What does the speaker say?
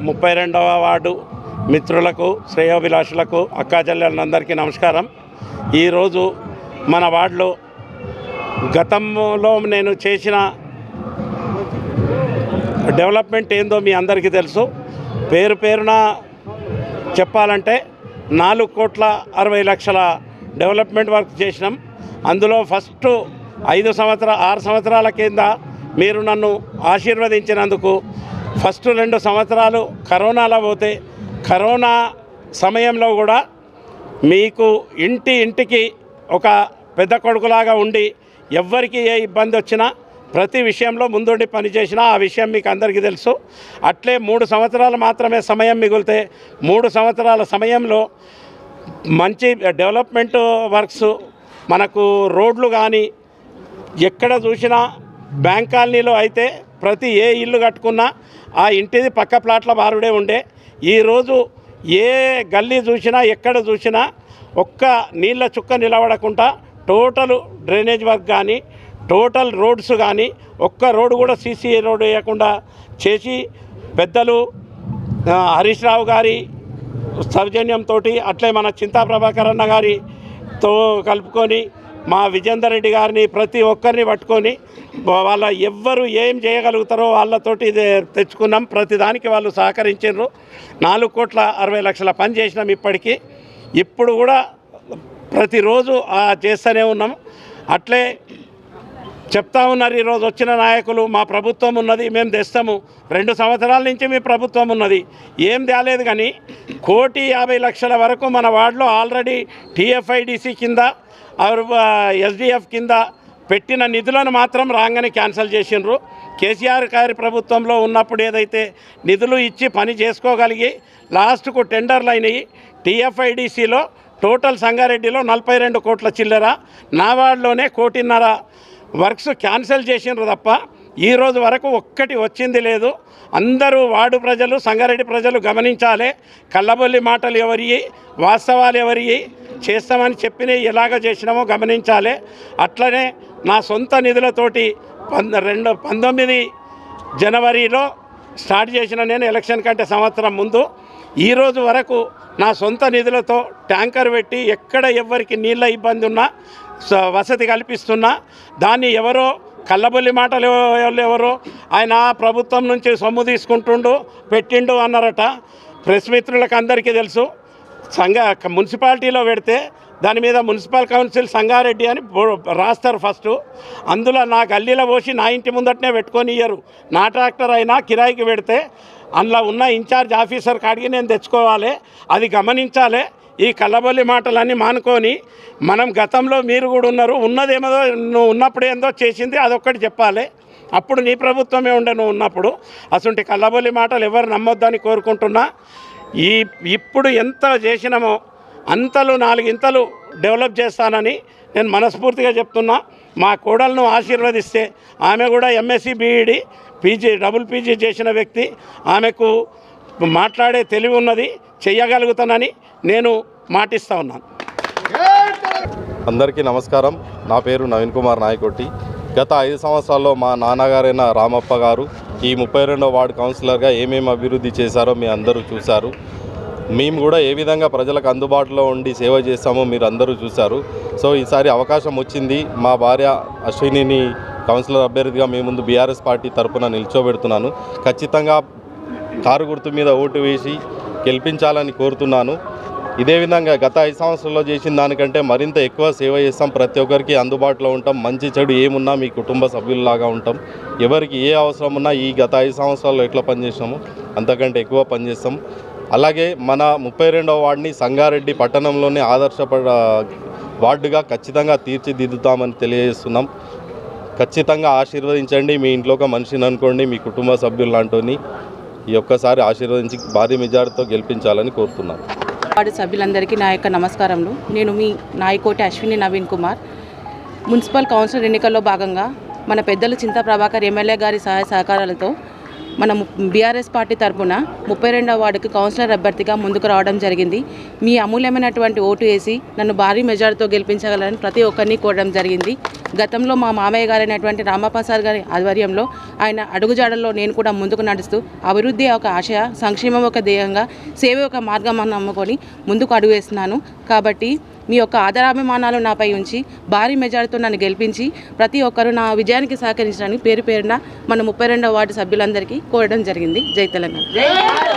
ముప్పై రెండవ వార్డు మిత్రులకు శ్రేయోభిలాషులకు అక్కాచెల్లెలందరికీ నమస్కారం. ఈరోజు మన వార్డులో గతంలో నేను చేసిన డెవలప్మెంట్ ఏందో మీ అందరికీ తెలుసు. పేరున చెప్పాలంటే 4,60,00,000 డెవలప్మెంట్ వర్క్ చేసినాం. అందులో ఫస్ట్ 6 సంవత్సరాల కింద మీరు నన్ను ఆశీర్వదించినందుకు ఫస్ట్ 2 సంవత్సరాలు కరోనాలో పోతే కరోనా సమయంలో కూడా మీకు ఇంటికి ఒక పెద్ద కొడుకులాగా ఉండి ఎవ్వరికి ఏ ఇబ్బంది వచ్చినా ప్రతి విషయంలో ముందుండి పనిచేసినా ఆ విషయం మీకు అందరికీ తెలుసు. అట్లే 3 సంవత్సరాలు మాత్రమే సమయం మిగిలితే 3 సంవత్సరాల సమయంలో మంచి డెవలప్మెంట్ వర్క్స్ మనకు రోడ్లు కానీ ఎక్కడ చూసినా బ్యాంక్ కాలనీలో అయితే ప్రతి ఏ ఇల్లు కట్టుకున్నా ఆ ఇంటిది పక్క ప్లాట్ల బారుడే ఉండే. ఈరోజు ఏ గల్లీ చూసినా ఎక్కడ చూసినా ఒక్క నీళ్ళ చుక్క నిలబడకుండా టోటల్ డ్రైనేజ్ వర్క్ కానీ టోటల్ రోడ్స్ కానీ ఒక్క రోడ్డు కూడా సీసీ రోడ్డు వేయకుండా చేసి పెద్దలు హరీష్ రావు గారి సౌజన్యంతో అట్లే మన చింతా ప్రభాకర్ అన్న గారితో కలుపుకొని మా విజేందర్ రెడ్డి గారిని ప్రతి ఒక్కరిని పట్టుకొని వాళ్ళ ఎవ్వరు ఏం చేయగలుగుతారో వాళ్ళతోటి ఇది తెచ్చుకున్నాం. ప్రతిదానికి వాళ్ళు సహకరించారు. 4,60,00,000 పని చేసినాం ఇప్పటికీ. ఇప్పుడు కూడా ప్రతిరోజు చేస్తూనే ఉన్నాం. అట్లే చెప్తా ఉన్నారు ఈరోజు వచ్చిన నాయకులు, మా ప్రభుత్వం ఉన్నది మేము తెస్తాము. 2 సంవత్సరాల నుంచి మీ ప్రభుత్వం ఉన్నది, ఏం తేలేదు. కానీ 1,50,00,000 వరకు మన వార్డులో ఆల్రెడీ టీఎఫ్ఐడిసి కింద ఎస్డిఎఫ్ కింద పెట్టిన నిధులను మాత్రం రాగానే క్యాన్సిల్ చేసిండ్రు. కేసీఆర్ గారి ప్రభుత్వంలో ఉన్నప్పుడు ఏదైతే నిధులు ఇచ్చి పని చేసుకోగలిగి లాస్ట్కు టెండర్లు అయినాయి. టీఎఫ్ఐడిసిలో టోటల్ సంగారెడ్డిలో 42 కోట్ల చిల్లర, నా వార్డులోనే 1,50,00,000 వర్క్స్ క్యాన్సిల్ చేసిండ్రు తప్ప ఈరోజు వరకు ఒక్కటి వచ్చింది లేదు. అందరూ వార్డు ప్రజలు సంగారెడ్డి ప్రజలు గమనించాలి. కళ్ళబొల్లి మాటలు ఎవరివి, వాస్తవాలు ఎవరివి, చేస్తామని చెప్పినవి ఎలాగ చేసినామో గమనించాలి. అట్లనే నా సొంత నిధులతోటి 19 జనవరిలో స్టార్ట్ చేసిన నేను ఎలక్షన్ కంటే సంవత్సరం ముందు ఈరోజు వరకు నా సొంత నిధులతో ట్యాంకర్ పెట్టి ఎక్కడ ఎవరికి నీళ్ళ ఇబ్బంది ఉన్నా వసతి కల్పిస్తున్నా. దాన్ని ఎవరో కళ్ళబొల్లి మాటలు ఎవరో ఆయన ప్రభుత్వం నుంచి సొమ్ము తీసుకుంటుండు పెట్టిండు అన్నారట. ప్రెస్ మిత్రులకు అందరికీ తెలుసు. మున్సిపాలిటీలో పెడితే దాని మీద మున్సిపల్ కౌన్సిల్ సంగారెడ్డి అని రాస్తారు ఫస్ట్. అందులో నా గల్లీలో పోసి నా ఇంటి ముందటనే పెట్టుకొని ఇయ్యరు. నా ట్రాక్టర్ అయినా కిరాయికి పెడితే అందులో ఉన్న ఇన్ఛార్జ్ ఆఫీసర్ కాడికి నేను తెచ్చుకోవాలి. అది గమనించాలి. ఈ కళ్ళబొల్లి మాటలన్నీ మానుకొని మనం గతంలో మీరు కూడా ఉన్నారు, ఉన్నదేమో నువ్వు ఉన్నప్పుడు ఏందో చేసింది అదొక్కటి చెప్పాలి. అప్పుడు నీ ప్రభుత్వమే ఉండే నువ్వు ఉన్నప్పుడు. అసలు కళ్ళబొల్లి మాటలు ఎవరు నమ్మొద్దని కోరుకుంటున్నా. ఇప్పుడు ఎంత చేసినామో అంతలు 4 ఇంతలు డెవలప్ చేస్తానని నేను మనస్ఫూర్తిగా చెప్తున్నా. మా కోడలను ఆశీర్వదిస్తే, ఆమె కూడా ఎంఎస్సి బీఈడి డబుల్ పీజీ చేసిన వ్యక్తి, ఆమెకు మాట్లాడే తెలివి ఉన్నది, చెయ్యగలుగుతానని నేను మాటిస్తూ ఉన్నాను. అందరికీ నమస్కారం. నా పేరు నవీన్ కుమార్ నాయకొట్టి. గత 5 సంవత్సరాల్లో మా నాన్నగారైన రామప్ప గారు ఈ 32వ వార్డు కౌన్సిలర్గా ఏమేమి అభివృద్ధి చేశారో మీ అందరూ చూశారు. మేము కూడా ఏ విధంగా ప్రజలకు అందుబాటులో ఉండి సేవ చేస్తామో మీరు అందరూ చూశారు. సో ఈసారి అవకాశం వచ్చింది. మా భార్య అశ్వినిని కౌన్సిలర్ అభ్యర్థిగా మీ ముందు బీఆర్ఎస్ పార్టీ తరఫున నిల్చోబెడుతున్నాను. ఖచ్చితంగా కారు గుర్తు మీద ఓటు వేసి గెలిపించాలని కోరుతున్నాను. ఇదే విధంగా గత 5 సంవత్సరాల్లో చేసిన దానికంటే మరింత ఎక్కువ సేవ చేస్తాం. ప్రతి ఒక్కరికి అందుబాటులో ఉంటాం. మంచి చెడు ఏమున్నా మీ కుటుంబ సభ్యుల్లాగా ఉంటాం. ఎవరికి ఏ అవసరం ఉన్నా ఈ గత 5 సంవత్సరాల్లో ఎట్లా పనిచేసినామో అంతకంటే ఎక్కువ పనిచేస్తాం. అలాగే మన 32వ వార్డుని సంగారెడ్డి పట్టణంలోనే ఆదర్శపడ వార్డుగా ఖచ్చితంగా తీర్చిదిద్దుతామని తెలియజేస్తున్నాం. ఖచ్చితంగా ఆశీర్వదించండి. మీ ఇంట్లో ఒక మనిషిని అనుకోండి, మీ కుటుంబ సభ్యులు లాంటిని. ఈ ఒక్కసారి ఆశీర్వదించి భారీ మెజార్టీతో గెలిపించాలని కోరుతున్నాను. వార్డు సభ్యులందరికీ నా యొక్క నమస్కారములు. నేను మీ నాయకోటి అశ్విని నవీన్ కుమార్. మున్సిపల్ కౌన్సిలర్ ఎన్నికల్లో భాగంగా మన పెద్దలు చింతా ప్రభాకర్ ఎమ్మెల్యే గారి సహాయ సహకారాలతో మన బీఆర్ఎస్ పార్టీ తరఫున 32వ వార్డుకి కౌన్సిలర్ అభ్యర్థిగా ముందుకు రావడం జరిగింది. మీ అమూల్యమైనటువంటి ఓటు వేసి నన్ను భారీ మెజార్టీతో గెలిపించగలని ప్రతి ఒక్కరిని కోరడం జరిగింది. గతంలో మా మామయ్య గారైనటువంటి రామప్రసాద్ గారి ఆధ్వర్యంలో ఆయన అడుగుజాడల్లో నేను కూడా ముందుకు నడుస్తూ అభివృద్ధి ఒక ఆశయ, సంక్షేమం ఒక ధ్యేయంగా, సేవ ఒక మార్గం నమ్ముకొని ముందుకు అడుగు వేస్తున్నాను. కాబట్టి మీ యొక్క ఆదరాభిమానాలు నాపై ఉంచి భారీ మెజార్టీతో నన్ను గెలిపించి ప్రతి ఒక్కరూ నా విజయానికి సహకరించడానికి పేరు పేరున మన 32వ వార్డు సభ్యులందరికీ కోరడం జరిగింది. జై తెలంగాణ.